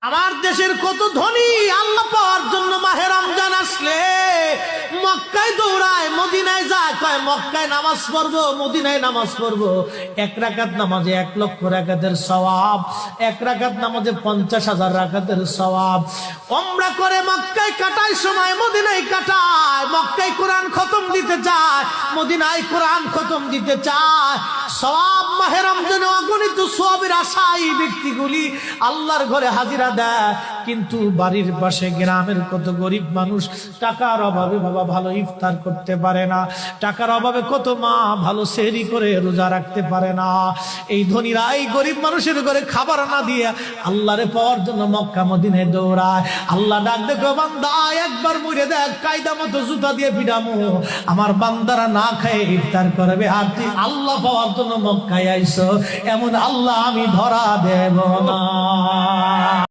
আমার দেশের কত ধনী আল্লাহ পাওয়ার জন্য মাহে রমজান আসলে মক্কায় দৌড়ায়, মদিনায় যায়, কয় মক্কায় নামাজ পড়বো, মদিনায় নামাজ পড়বো। এক রাকাত নামাজে 1,00,000 রাকাতের সওয়াব, এক রাকাত নামাজে 50,000 রাকাতের সওয়াব। উমরা করে মক্কায় কাটায় সময় মদিনায় কাটায়, মক্কায় কোরআন খতম দিতে চায়, মদিনায় কোরআন খতম দিতে চায়। সওয়াব মাহে রমজানে অগণিত সওয়াবের আশায় ব্যক্তিগুলি আল্লাহর ঘরে হাজিরা দেয়, কিন্তু বাড়ির পাশে গ্রামের কত গরিব মানুষ টাকার অভাবে বাবা ভালো ইফতার করতে পারে না, টাকার অভাবে কত মা ভালো সেহরি করে রোজা রাখতে পারে না। এই ধনীরা এই গরিব মানুষের ঘরে খাবার না দিয়ে আল্লাহরে পাওয়ার জন্য মক্কা মদিনায় দৌড়ায়। আল্লাহ ডাক দেখো, বান্দা একবার মরে দেখ, কায়দা মতো জুতা দিয়ে পিটামো, আমার বান্দারা না খায় ইফতার করবে, আর তুই আল্লাহ পাওয়ার জন্য মক্কায় আইছো, এমন আল্লাহ আমি ধরা দেব না।